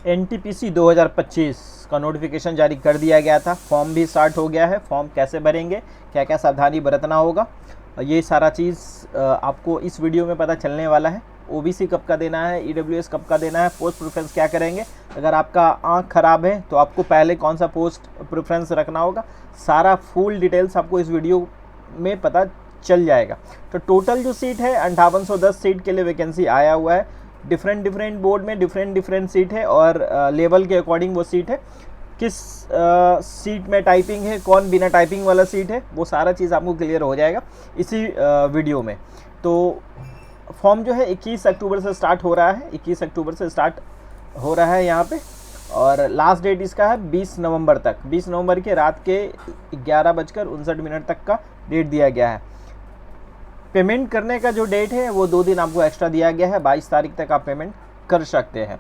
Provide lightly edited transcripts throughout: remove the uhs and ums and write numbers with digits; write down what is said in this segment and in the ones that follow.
NTPC 2025 का notification जारी कर दिया गया था। फॉर्म भी स्टार्ट हो गया है। फॉर्म कैसे भरेंगे, क्या क्या सावधानी बरतना होगा, ये सारा चीज़ आपको इस वीडियो में पता चलने वाला है। ओबीसी कब का देना है, ईडब्ल्यूएस कब का देना है, पोस्ट प्रेफरेंस क्या करेंगे, अगर आपका आँख ख़राब है तो आपको पहले कौन सा पोस्ट प्रेफरेंस रखना होगा, सारा फुल डिटेल्स आपको इस वीडियो में पता चल जाएगा। तो टोटल जो सीट है 5810 सीट के लिए वैकेंसी आया हुआ है। डिफरेंट बोर्ड में डिफरेंट सीट है और लेवल के अकॉर्डिंग वो सीट है। किस सीट में टाइपिंग है, कौन बिना टाइपिंग वाला सीट है, वो सारा चीज़ आपको क्लियर हो जाएगा इसी वीडियो में। तो फॉर्म जो है 21 अक्टूबर से स्टार्ट हो रहा है, 21 अक्टूबर से स्टार्ट हो रहा है यहाँ पे, और लास्ट डेट इसका है 20 नवंबर तक। 20 नवंबर के रात के 11:59 तक का डेट दिया गया है। पेमेंट करने का जो डेट है वो 2 दिन आपको एक्स्ट्रा दिया गया है, 22 तारीख तक आप पेमेंट कर सकते हैं।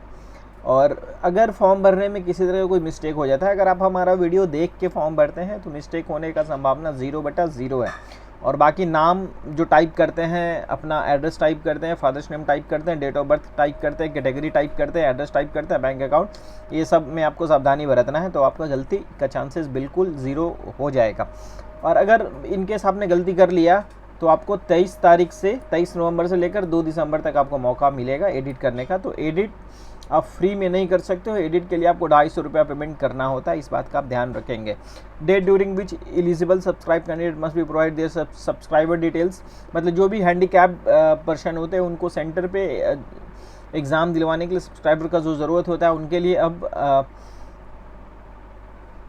और अगर फॉर्म भरने में किसी तरह का कोई मिस्टेक हो जाता है, अगर आप हमारा वीडियो देख के फॉर्म भरते हैं तो मिस्टेक होने का संभावना 0/0 है। और बाकी नाम जो टाइप करते हैं, अपना एड्रेस टाइप करते हैं, फादर्स नेम टाइप करते हैं, डेट ऑफ बर्थ टाइप करते हैं, कैटेगरी टाइप करते हैं, एड्रेस टाइप करते हैं, बैंक अकाउंट, ये सब में आपको सावधानी बरतना है। तो आपका गलती का चांसेस बिल्कुल 0 हो जाएगा। और अगर इनकेस आपने गलती कर लिया तो आपको 23 नवंबर से लेकर 2 दिसंबर तक आपको मौका मिलेगा एडिट करने का। तो एडिट आप फ्री में नहीं कर सकते हो, एडिट के लिए आपको 250 रुपया पेमेंट करना होता है, इस बात का आप ध्यान रखेंगे। Date during which eligible subscribe candidate must be provide their subscriber details, मतलब जो भी हैंडीकैप पर्सन होते हैं उनको सेंटर पे एग्ज़ाम दिलवाने के लिए सब्सक्राइबर का जो ज़रूरत होता है, उनके लिए अब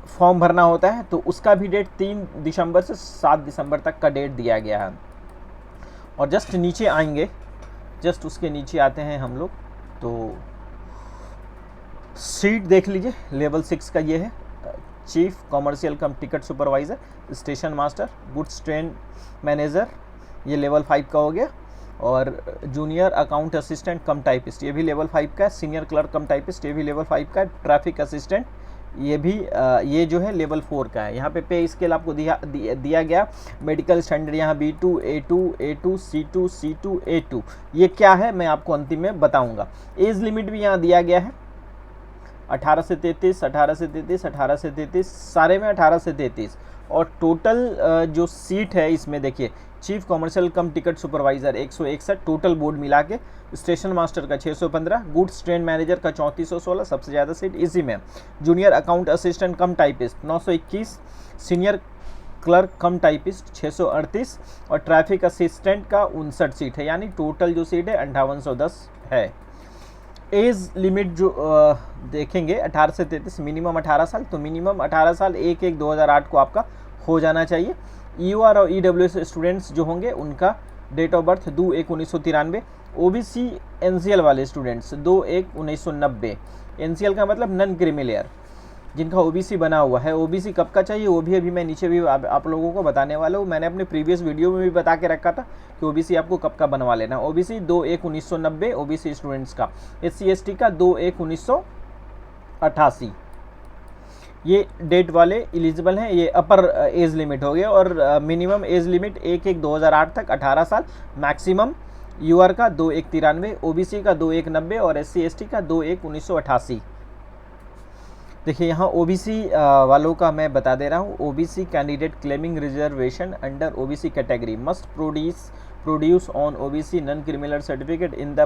फॉर्म भरना होता है। तो उसका भी डेट 3 दिसंबर से 7 दिसंबर तक का डेट दिया गया है। और जस्ट नीचे आएंगे, जस्ट उसके नीचे आते हैं हम लोग, तो सीट देख लीजिए। लेवल 6 का ये है, चीफ कॉमर्शियल कम ticket supervisor, station master, goods train manager, ये लेवल 5 का हो गया। और जूनियर अकाउंट असिस्टेंट कम टाइपिस्ट, ये भी लेवल 5 का है। सीनियर क्लर्क कम टाइपिस्ट, ये भी लेवल 5 का है। ट्रैफिक असिस्टेंट, ये भी ये जो है लेवल 4 का है। यहाँ पे स्केल आपको दिया गया। मेडिकल स्टैंडर्ड यहाँ B2, A2, A2, C2, C2, A2, ये क्या है मैं आपको अंतिम में बताऊँगा। एज लिमिट भी यहाँ दिया गया है 18 से 33, 18 से 33, 18 से 33, सारे में 18 से 33। और टोटल जो सीट है इसमें देखिए, चीफ कॉमर्शियल कम टिकट सुपरवाइज़र 161 टोटल बोर्ड मिला के, स्टेशन मास्टर का 615, गुड्स ट्रेन मैनेजर का 3416, सबसे ज़्यादा सीट इसी में। जूनियर अकाउंट असिस्टेंट कम टाइपिस्ट 921, सीनियर क्लर्क कम टाइपिस्ट 638, और ट्रैफिक असिस्टेंट का 59 सीट है। यानी टोटल जो सीट है 5810 है। एज लिमिट जो देखेंगे 18 से 33, मिनिमम 18 साल, तो मिनिमम 18 साल 1/1/2008 को आपका हो जाना चाहिए। ईओआर और ईडब्ल्यूएस स्टूडेंट्स जो होंगे उनका date of birth 2/1/1993। OBC NCL वाले स्टूडेंट्स 2/1/1990। एनसीएल का मतलब नॉन क्रीमी, जिनका ओबीसी बना हुआ है। ओबीसी कब का चाहिए वो भी अभी मैं नीचे भी आप लोगों को बताने वाला हूँ। मैंने अपने प्रीवियस वीडियो में भी बता के रखा था कि ओबीसी आपको कब का बनवा लेना। ओबीसी 2/1/1990 ओबीसी स्टूडेंट्स का। एससी एसटी का 2/1/1988। ये डेट वाले एलिजिबल हैं। ये अपर एज लिमिट हो गया। और मिनिमम एज लिमिट 1/1/2008 तक 18 साल। मैक्सिमम यूआर का 2/1/93, ओबीसी का 2/1/90 और एससी एसटी का 2/1/1988। देखिए यहाँ ओबीसी वालों का मैं बता दे रहा हूँ। OBC candidate claiming reservation under OBC category must produce on OBC non criminal certificate in the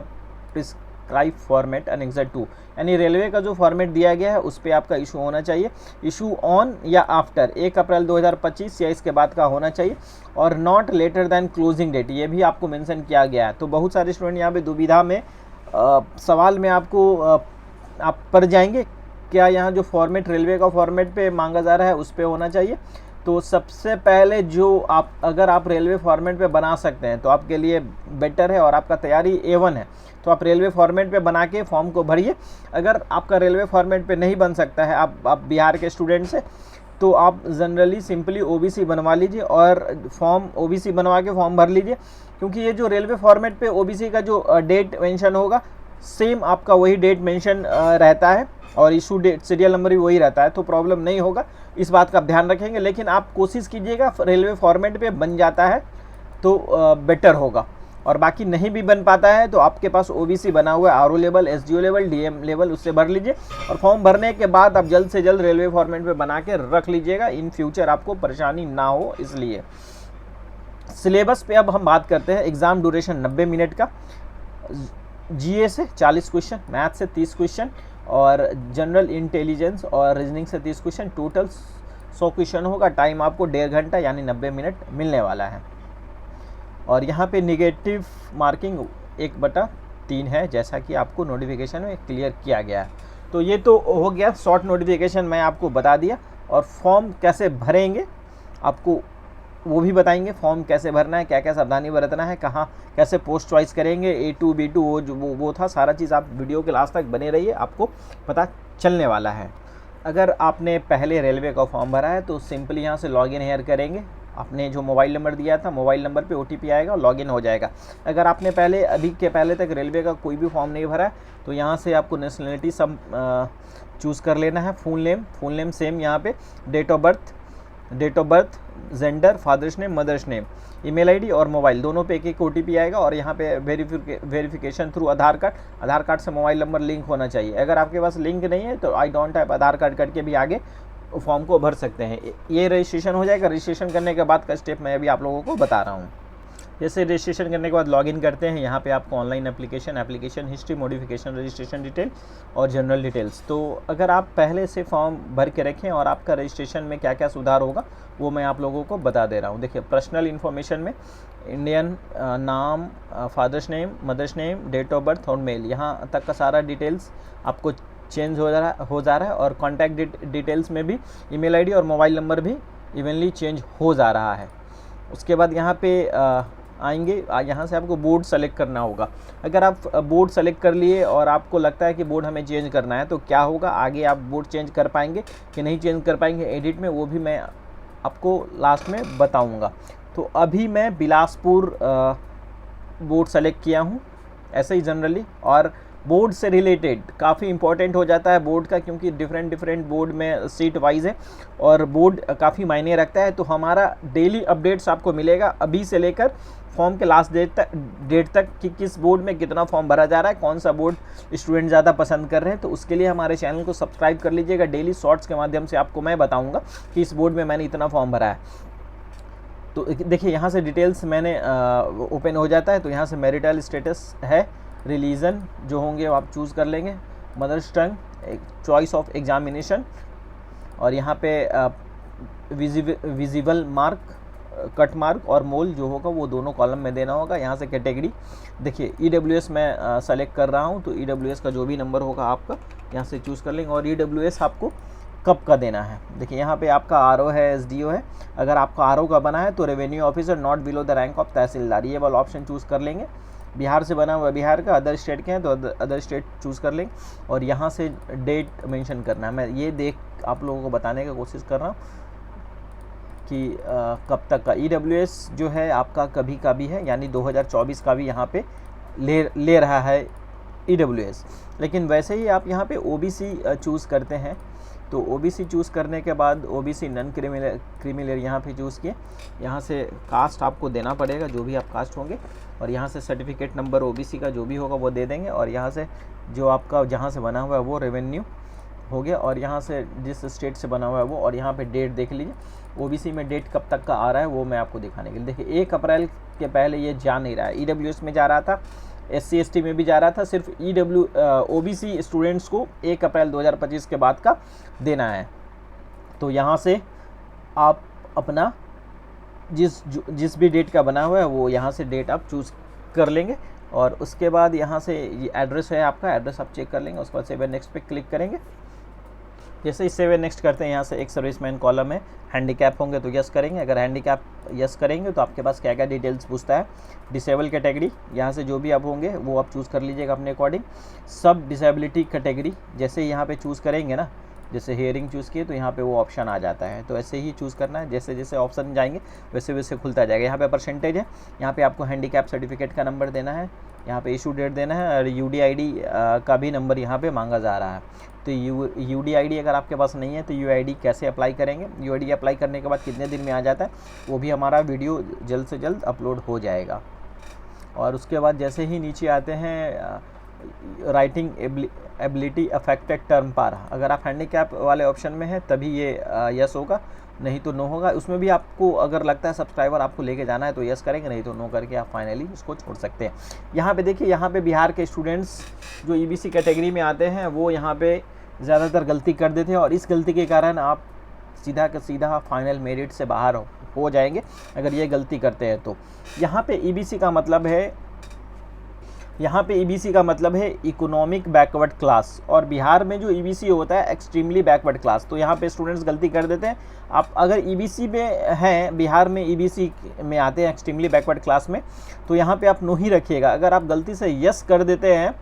prescribe format annexure 2। यानी रेलवे का जो फॉर्मेट दिया गया है उस पर आपका इशू होना चाहिए। इशू ऑन या आफ्टर 1 अप्रैल 2025 या इसके बाद का होना चाहिए। और not later than closing date, ये भी आपको मेंशन किया गया है। तो बहुत सारे स्टूडेंट यहाँ पे दुविधा में सवाल में आपको आप पढ़ जाएंगे, क्या यहाँ जो फॉर्मेट रेलवे का फॉर्मेट पे मांगा जा रहा है उस पे होना चाहिए। तो सबसे पहले जो अगर आप रेलवे फॉर्मेट पे बना सकते हैं तो आपके लिए बेटर है और आपका तैयारी A1 है। तो आप रेलवे फॉर्मेट पे बना के फॉर्म को भरिए। अगर आपका रेलवे फॉर्मेट पे नहीं बन सकता है, आप बिहार के स्टूडेंट से, तो आप जनरली सिंपली ओबीसी बनवा लीजिए और फॉर्म ओबीसी बनवा के फॉर्म भर लीजिए। क्योंकि ये जो रेलवे फॉर्मेट पे ओबीसी का जो डेट मेंशन होगा सेम आपका वही डेट मेंशन रहता है और इशू डेट सीरियल नंबर भी वही रहता है। तो प्रॉब्लम नहीं होगा, इस बात का आप ध्यान रखेंगे। लेकिन आप कोशिश कीजिएगा रेलवे फॉर्मेट पे बन जाता है तो बेटर होगा। और बाकी नहीं भी बन पाता है तो आपके पास ओबीसी बना हुआ है, RO level, SDO level, DM level, उससे भर लीजिए। और फॉर्म भरने के बाद आप जल्द से जल्द रेलवे फॉर्मेट में बना के रख लीजिएगा, इन फ्यूचर आपको परेशानी ना हो इसलिए। सिलेबस पे अब हम बात करते हैं। एग्ज़ाम ड्यूरेशन 90 मिनट का, जीए से 40 क्वेश्चन, मैथ से 30 क्वेश्चन और जनरल इंटेलिजेंस और रीजनिंग से 30 क्वेश्चन, टोटल 100 क्वेश्चन होगा। टाइम आपको 1.5 घंटा यानी 90 मिनट मिलने वाला है। और यहाँ पे निगेटिव मार्किंग 1/3 है, जैसा कि आपको नोटिफिकेशन में क्लियर किया गया है। तो ये तो हो गया शॉर्ट नोटिफिकेशन, मैं आपको बता दिया। और फॉर्म कैसे भरेंगे आपको वो भी बताएंगे, फॉर्म कैसे भरना है, क्या क्या सावधानी बरतना है, कहाँ कैसे पोस्ट चॉइस करेंगे, A2 B2 वो था सारा चीज़। आप वीडियो के लास्ट तक बने रहिए, आपको पता चलने वाला है। अगर आपने पहले रेलवे का फॉर्म भरा है तो सिंपली यहाँ से लॉगिन हेयर करेंगे, आपने जो मोबाइल नंबर दिया था मोबाइल नंबर पे OTP आएगा, लॉगिन हो जाएगा। अगर आपने अभी के पहले तक रेलवे का कोई भी फॉर्म नहीं भरा है तो यहाँ से आपको नेशनलिटी सब चूज़ कर लेना है। फुल नेम सेम यहाँ पे, date of birth, gender, father's name, mother's name, email ID और मोबाइल दोनों पे एक OTP आएगा। और यहाँ पे वेरिफिकेशन थ्रू आधार कार्ड से मोबाइल नंबर लिंक होना चाहिए। अगर आपके पास लिंक नहीं है तो I don't have Aadhaar card करके भी आगे फॉर्म को भर सकते हैं। ये रजिस्ट्रेशन हो जाएगा। रजिस्ट्रेशन करने के बाद का स्टेप मैं अभी आप लोगों को बता रहा हूँ। जैसे रजिस्ट्रेशन करने के बाद लॉगिन करते हैं, यहाँ पे आपको online application history, modification, registration detail और जनरल डिटेल्स। तो अगर आप पहले से फॉर्म भर के रखें और आपका रजिस्ट्रेशन में क्या क्या सुधार होगा वो मैं आप लोगों को बता दे रहा हूँ। देखिए, पर्सनल इन्फॉर्मेशन में इंडियन नाम, father's name, mother's name, date of birth और मेल, यहाँ तक का सारा डिटेल्स आपको चेंज हो जा रहा है। और कॉन्टैक्ट डिटेल्स में भी ईमेल आईडी और मोबाइल नंबर भी इवनली चेंज हो जा रहा है। उसके बाद यहाँ पे आएंगे, यहाँ से आपको बोर्ड सेलेक्ट करना होगा। अगर आप बोर्ड सेलेक्ट कर लिए और आपको लगता है कि बोर्ड हमें चेंज करना है तो क्या होगा, आगे आप बोर्ड चेंज कर पाएंगे कि नहीं चेंज कर पाएंगे एडिट में, वो भी मैं आपको लास्ट में बताऊंगा। तो अभी मैं बिलासपुर बोर्ड सेलेक्ट किया हूँ ऐसे ही जनरली। और बोर्ड से रिलेटेड काफ़ी इंपॉर्टेंट हो जाता है बोर्ड का, क्योंकि डिफरेंट बोर्ड में सीट वाइज है और बोर्ड काफ़ी मायने रखता है। तो हमारा डेली अपडेट्स आपको मिलेगा अभी से लेकर फॉर्म के लास्ट डेट तक कि किस बोर्ड में कितना फॉर्म भरा जा रहा है, कौन सा बोर्ड स्टूडेंट ज़्यादा पसंद कर रहे हैं। तो उसके लिए हमारे चैनल को सब्सक्राइब कर लीजिएगा। डेली शॉर्ट्स के माध्यम से आपको मैं बताऊँगा कि इस बोर्ड में मैंने इतना फॉर्म भरा है। तो देखिए, यहाँ से डिटेल्स मैंने ओपन हो जाता है। तो यहाँ से मैरिटल स्टेटस है, रिलीजन जो होंगे वो आप चूज़ कर लेंगे, mother's tongue, choice of examination, और यहाँ पे विजिबल मार्क, कट मार्क और मोल जो होगा वो दोनों कॉलम में देना होगा। यहाँ से कैटेगरी, देखिए EWS मैं सेलेक्ट कर रहा हूँ तो EWS का जो भी नंबर होगा आपका यहाँ से चूज़ कर लेंगे। और EWS आपको कब का देना है, देखिए यहाँ पे आपका RO है, SDO है। अगर आपका RO का बना है तो revenue officer not below the rank of tehsildar, ये वाला ऑप्शन चूज़ कर लेंगे। बिहार से बना हुआ बिहार का, अदर स्टेट के हैं तो अदर स्टेट चूज़ कर लेंगे। और यहाँ से डेट मेंशन करना है। मैं ये आप लोगों को बताने की कोशिश कर रहा हूँ कि कब तक का। EWS जो है आपका कभी का भी है, यानी 2024 का भी यहाँ पे ले रहा है EWS। लेकिन वैसे ही आप यहाँ पे OBC चूज़ करते हैं तो OBC चूज़ करने के बाद OBC नॉन क्रीमिलेयर यहाँ पे चूज़ किए। यहाँ से कास्ट आपको देना पड़ेगा, जो भी आप कास्ट होंगे। और यहाँ से सर्टिफिकेट नंबर OBC का जो भी होगा वो दे देंगे। और यहाँ से जो आपका जहाँ से बना हुआ है वो रेवेन्यू हो गया। और यहाँ से जिस स्टेट से बना हुआ है वो, और यहाँ पे डेट देख लीजिए। OBC में डेट कब तक का आ रहा है वो मैं आपको दिखाने के लिए। देखिए 1 अप्रैल के पहले ये जा नहीं रहा है। EWS में जा रहा था, SC ST में भी जा रहा था। सिर्फ OBC स्टूडेंट्स को 1 अप्रैल 2025 के बाद का देना है। तो यहाँ से आप अपना जिस भी डेट का बना हुआ है वो यहाँ से डेट आप चूज़ कर लेंगे। और उसके बाद यहाँ से ये एड्रेस है आपका, एड्रेस आप चेक कर लेंगे। उसके बाद सेव एंड नेक्स्ट पे क्लिक करेंगे। जैसे ही सेव एंड नेक्स्ट करते हैं, यहाँ से एक सर्विसमैन कॉलम है, हैंडीकैप होंगे तो यस करेंगे। अगर हैंडीकैप यस करेंगे तो आपके पास क्या क्या डिटेल्स पूछता है। डिसेबल कैटेगरी, यहाँ से जो भी आप होंगे वो आप चूज़ कर लीजिएगा अपने अकॉर्डिंग। सब डिसेबिलिटी कैटेगरी, जैसे ही यहाँ पे चूज़ करेंगे ना, जैसे हेयरिंग चूज़ किए तो यहाँ पे वो ऑप्शन आ जाता है। तो ऐसे ही चूज़ करना है, जैसे जैसे ऑप्शन जाएंगे वैसे वैसे खुलता जाएगा। यहाँ पे परसेंटेज है, यहाँ पे आपको हैंडीकैप सर्टिफिकेट का नंबर देना है, यहाँ पे इशू डेट देना है। और UDID का भी नंबर यहाँ पे मांगा जा रहा है। तो UDID अगर आपके पास नहीं है तो UID कैसे अप्लाई करेंगे, UID अप्लाई करने के बाद कितने दिन में आ जाता है, वो भी हमारा वीडियो जल्द से जल्द अपलोड हो जाएगा। और उसके बाद जैसे ही नीचे आते हैं राइटिंग एबिलिटी अफेक्टेड टर्म पार, अगर आप हैंडीकैप वाले ऑप्शन में हैं तभी ये यस होगा, नहीं तो नो होगा। उसमें भी आपको अगर लगता है सब्सक्राइबर आपको लेके जाना है तो यस करेंगे, नहीं तो नो करके आप फाइनली उसको छोड़ सकते हैं। यहाँ पे देखिए, यहाँ पे बिहार के स्टूडेंट्स जो ईबीसी कैटेगरी में आते हैं वो यहाँ पे ज़्यादातर गलती कर देते हैं, और इस गलती के कारण आप सीधा का सीधा फाइनल मेरिट से बाहर हो जाएंगे अगर ये गलती करते हैं तो। यहाँ पे ईबीसी का मतलब है, यहाँ पे ईबीसी का मतलब है इकोनॉमिक बैकवर्ड क्लास, और बिहार में जो ईबीसी होता है एक्सट्रीमली बैकवर्ड क्लास। तो यहाँ पे स्टूडेंट्स गलती कर देते हैं। आप अगर ईबीसी में हैं, बिहार में ईबीसी में आते हैं एक्सट्रीमली बैकवर्ड क्लास में, तो यहाँ पे आप नो ही रखिएगा। अगर आप गलती से यस कर देते हैं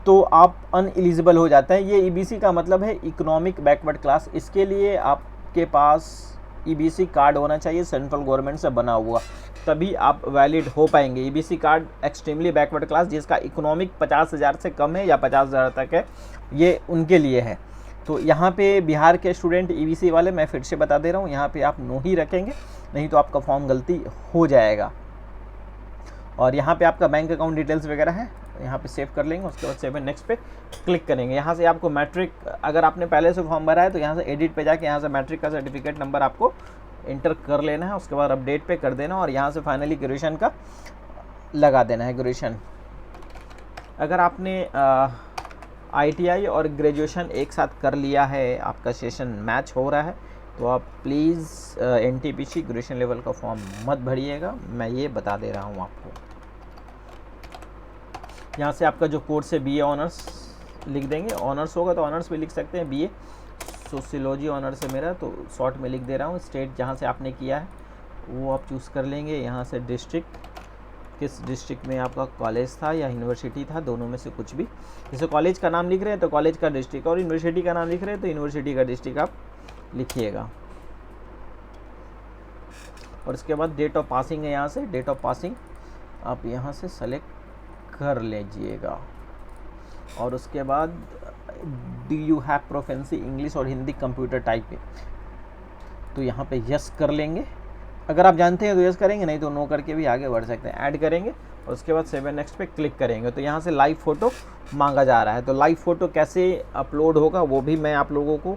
तो आप अनएलिजिबल हो जाते हैं। ये ईबीसी का मतलब है इकोनॉमिक बैकवर्ड क्लास। इसके लिए आपके पास ईबीसी कार्ड होना चाहिए सेंट्रल गवर्नमेंट से बना हुआ, तभी आप वैलिड हो पाएंगे। EBC card extremely backward class जिसका इकोनॉमिक 50,000 से कम है या 50,000 तक है, ये उनके लिए है। तो यहाँ पे बिहार के स्टूडेंट ईबीसी वाले, मैं फिर से बता दे रहा हूँ, यहाँ पे आप नो ही रखेंगे, नहीं तो आपका फॉर्म गलती हो जाएगा। और यहाँ पे आपका बैंक अकाउंट डिटेल्स वगैरह है, यहाँ पे सेव कर लेंगे। उसके बाद सेव एंड नेक्स्ट पे क्लिक करेंगे। यहाँ से आपको मैट्रिक, अगर आपने पहले से फॉर्म भरा है तो यहाँ से एडिट पे जाके यहाँ से मैट्रिक का सर्टिफिकेट नंबर आपको इंटर कर लेना है। उसके बाद अपडेट पे कर देना और यहाँ से फाइनली ग्रेजुएशन का लगा देना है, ग्रेजुएशन। अगर आपने ITI और ग्रेजुएशन एक साथ कर लिया है, आपका सेशन मैच हो रहा है, तो आप प्लीज़ NTPC ग्रेजुएशन लेवल का फॉर्म मत भरिएगा, मैं ये बता दे रहा हूँ आपको। यहाँ से आपका जो कोर्स है BA ऑनर्स लिख देंगे, ऑनर्स होगा तो ऑनर्स भी लिख सकते हैं। BA सोशियोलॉजी ऑनर्स है मेरा, तो शॉर्ट में लिख दे रहा हूँ। स्टेट जहाँ से आपने किया है वो आप चूज़ कर लेंगे। यहाँ से डिस्ट्रिक्ट, किस डिस्ट्रिक्ट में आपका कॉलेज था या यूनिवर्सिटी था, दोनों में से कुछ भी। जैसे कॉलेज का नाम लिख रहे हैं तो कॉलेज का डिस्ट्रिक्ट, और यूनिवर्सिटी का नाम लिख रहे हैं तो यूनिवर्सिटी का डिस्ट्रिक्ट आप लिखिएगा। और उसके बाद डेट ऑफ पासिंग है, यहाँ से डेट ऑफ पासिंग आप यहाँ से सेलेक्ट कर लीजिएगा। और उसके बाद do you have proficiency English और हिंदी कंप्यूटर टाइप पे, तो यहाँ पे यस कर लेंगे। अगर आप जानते हैं तो यस करेंगे, नहीं तो नो करके भी आगे बढ़ सकते हैं। ऐड करेंगे और उसके बाद सेव एंड नेक्स्ट पे क्लिक करेंगे। तो यहाँ से लाइव फ़ोटो मांगा जा रहा है, तो लाइव फ़ोटो कैसे अपलोड होगा वो भी मैं आप लोगों को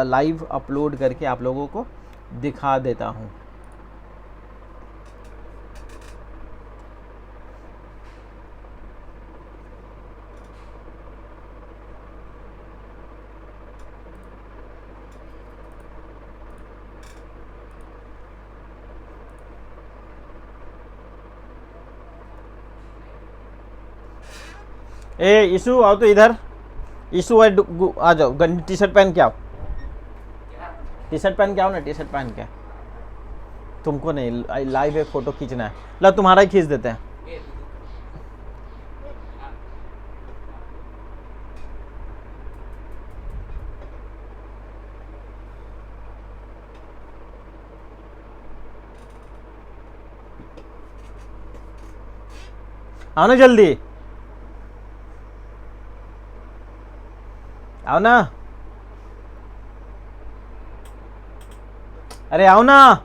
लाइव अपलोड करके आप लोगों को दिखा देता हूँ। ए ईशु आओ तो इधर, ईशु आ जाओ, टी शर्ट पहन के आओ, टी शर्ट पहन के आओ ना, टी शर्ट पहन के। तुमको नहीं, लाइव एक फ़ोटो खींचना है, ला तुम्हारा ही खींच देते हैं। आओ ना जल्दी, आओ ना, अरे आओ ना।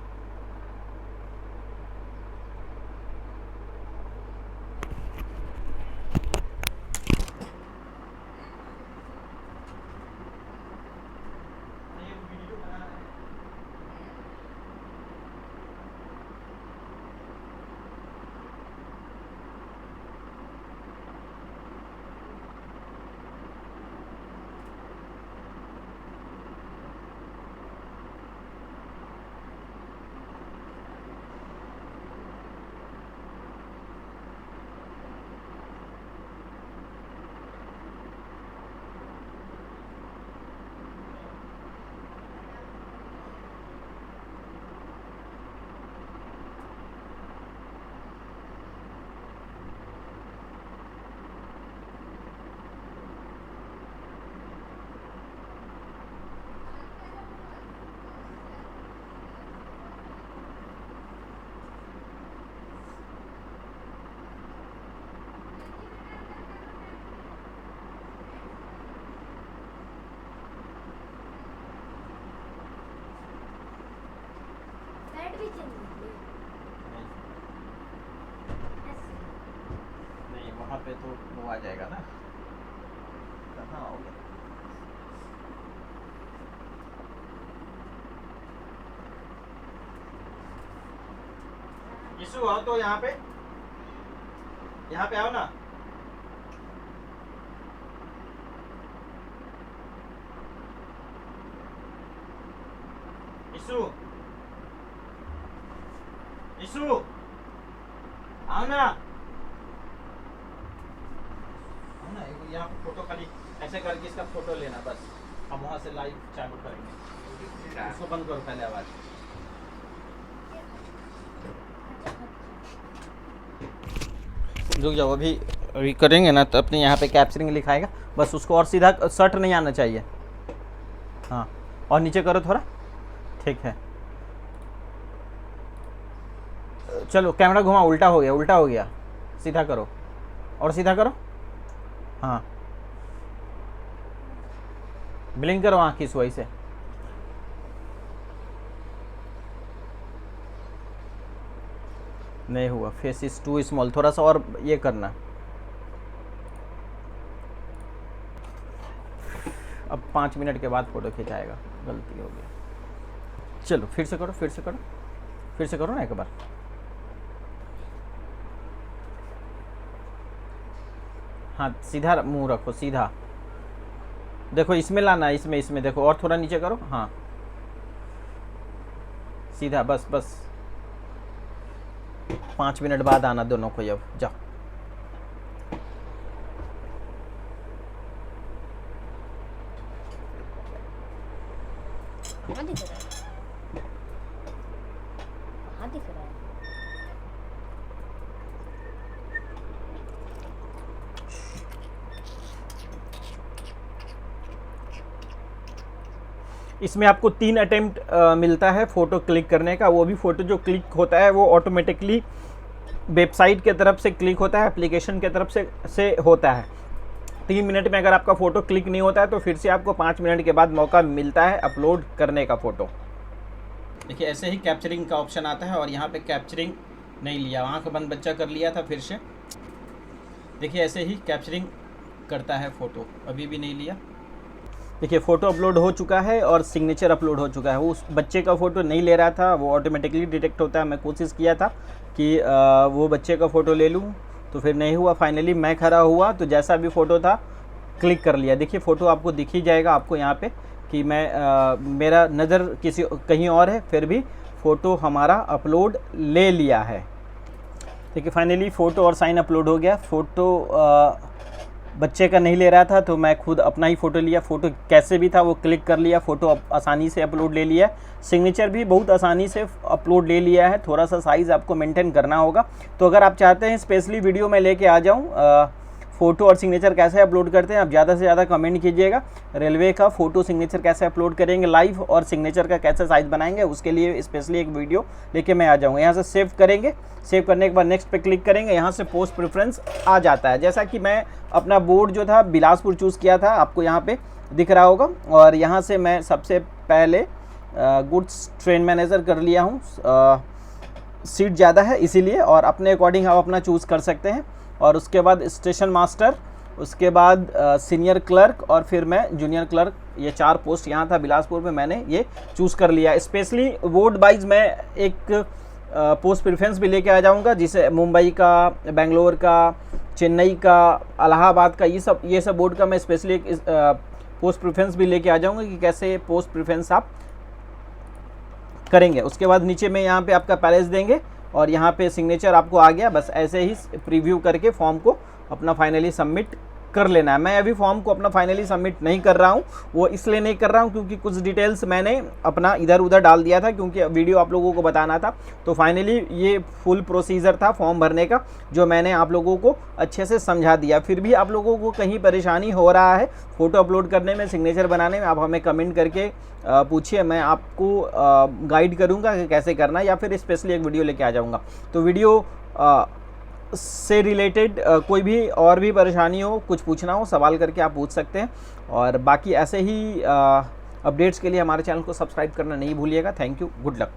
तो वो आ जाएगा ना। कहाँ हो गया? यीशु आओ तो यहाँ पे आओ ना। यीशु आओ ना। यहाँ फोटो खाली ऐसे करके इसका फोटो लेना बस। हम वहाँ से लाइव चालू करेंगे। उसको बंद करो पहले आवाज। रुक जाओ, अभी करेंगे ना तो अपने यहाँ पे कैप्चरिंग लिखाएगा बस। उसको और सीधा शर्ट नहीं आना चाहिए। हाँ, और नीचे करो थोड़ा। ठीक है, चलो कैमरा घुमा। उल्टा हो गया। सीधा करो और सीधा करो। हाँ, ब्लिंक करो आँख इस वही से। नहीं हुआ। फेस इज टू स्मॉल, थोड़ा सा और ये करना। अब 5 मिनट के बाद फ़ोटो खिंचाएगा। गलती हो गया। चलो फिर से करो ना एक बार। हाँ, सीधा मुंह रखो, सीधा देखो। इसमें लाना, इसमें देखो। और थोड़ा नीचे करो। हाँ, सीधा बस 5 मिनट बाद आना दोनों को। अब जाओ। कहाँ दिख रहा है? इसमें आपको 3 अटेम्प्ट मिलता है फ़ोटो क्लिक करने का। वो भी फ़ोटो जो क्लिक होता है वो ऑटोमेटिकली वेबसाइट के तरफ से क्लिक होता है, एप्लीकेशन के तरफ से होता है। 3 मिनट में अगर आपका फ़ोटो क्लिक नहीं होता है तो फिर से आपको 5 मिनट के बाद मौका मिलता है अपलोड करने का फ़ोटो। देखिए ऐसे ही कैप्चरिंग का ऑप्शन आता है और यहाँ पे कैप्चरिंग नहीं लिया, आँख बंद बच्चा कर लिया था। फिर से देखिए ऐसे ही कैप्चरिंग करता है फ़ोटो, अभी भी नहीं लिया। देखिए फ़ोटो अपलोड हो चुका है और सिग्नेचर अपलोड हो चुका है। उस बच्चे का फ़ोटो नहीं ले रहा था, वो ऑटोमेटिकली डिटेक्ट होता है। मैं कोशिश किया था कि वो बच्चे का फ़ोटो ले लूँ तो फिर नहीं हुआ। फाइनली मैं खड़ा हुआ तो जैसा भी फ़ोटो था क्लिक कर लिया। देखिए फ़ोटो आपको दिख ही जाएगा आपको यहाँ पे कि मैं मेरा नज़र कहीं और है, फिर भी फ़ोटो हमारा अपलोड ले लिया है। देखिए फाइनली फ़ोटो और साइन अपलोड हो गया। फ़ोटो बच्चे का नहीं ले रहा था तो मैं खुद अपना ही फ़ोटो लिया। फ़ोटो कैसे भी था वो क्लिक कर लिया, फ़ोटो आसानी से अपलोड ले लिया। सिग्नेचर भी बहुत आसानी से अपलोड ले लिया है। थोड़ा सा साइज़ आपको मेंटेन करना होगा। तो अगर आप चाहते हैं स्पेशली वीडियो में लेके आ जाऊँ फ़ोटो और सिग्नेचर कैसे अपलोड करते हैं, आप ज़्यादा से ज़्यादा कमेंट कीजिएगा। रेलवे का फ़ोटो सिग्नेचर कैसे अपलोड करेंगे लाइव और सिग्नेचर का कैसे साइज़ बनाएंगे, उसके लिए स्पेशली एक वीडियो लेके मैं आ जाऊँगा। यहाँ से सेव करेंगे, सेव करने के बाद नेक्स्ट पे क्लिक करेंगे। यहाँ से पोस्ट प्रेफरेंस आ जाता है। जैसा कि मैं अपना बोर्ड जो था बिलासपुर चूज़ किया था, आपको यहाँ पे दिख रहा होगा। और यहाँ से मैं सबसे पहले गुड्स ट्रेन मैनेजर कर लिया हूँ। सीट ज़्यादा है इसीलिए, और अपने अकॉर्डिंग आप अपना चूज़ कर सकते हैं। और उसके बाद स्टेशन मास्टर, उसके बाद सीनियर क्लर्क और फिर मैं जूनियर क्लर्क। ये 4 पोस्ट यहाँ था बिलासपुर में, मैंने ये चूज़ कर लिया। स्पेशली वार्ड वाइज मैं एक पोस्ट प्रेफरेंस भी लेके आ जाऊँगा, जिसे मुंबई का, बेंगलोर का, चेन्नई का, इलाहाबाद का, ये सब बोर्ड का मैं स्पेशली एक पोस्ट प्रेफरेंस भी लेके आ जाऊँगा कि कैसे पोस्ट प्रेफरेंस आप करेंगे। उसके बाद नीचे में यहाँ पे आपका पैलेस देंगे और यहाँ पे सिग्नेचर आपको आ गया। बस ऐसे ही प्रीव्यू करके फॉर्म को अपना फाइनली सबमिट कर लेना है। मैं अभी फॉर्म को अपना फाइनली सबमिट नहीं कर रहा हूँ, वो इसलिए नहीं कर रहा हूँ क्योंकि कुछ डिटेल्स मैंने अपना इधर उधर डाल दिया था, क्योंकि वीडियो आप लोगों को बताना था। तो फाइनली ये फुल प्रोसीजर था फॉर्म भरने का, जो मैंने आप लोगों को अच्छे से समझा दिया। फिर भी आप लोगों को कहीं परेशानी हो रहा है फ़ोटो अपलोड करने में, सिग्नेचर बनाने में, आप हमें कमेंट करके पूछिए। मैं आपको गाइड करूँगा कि कैसे करना, या फिर स्पेशली एक वीडियो लेके आ जाऊँगा। तो वीडियो से रिलेटेड कोई भी और भी परेशानी हो, कुछ पूछना हो, सवाल करके आप पूछ सकते हैं। और बाकी ऐसे ही अपडेट्स के लिए हमारे चैनल को सब्सक्राइब करना नहीं भूलिएगा। Thank you, good luck.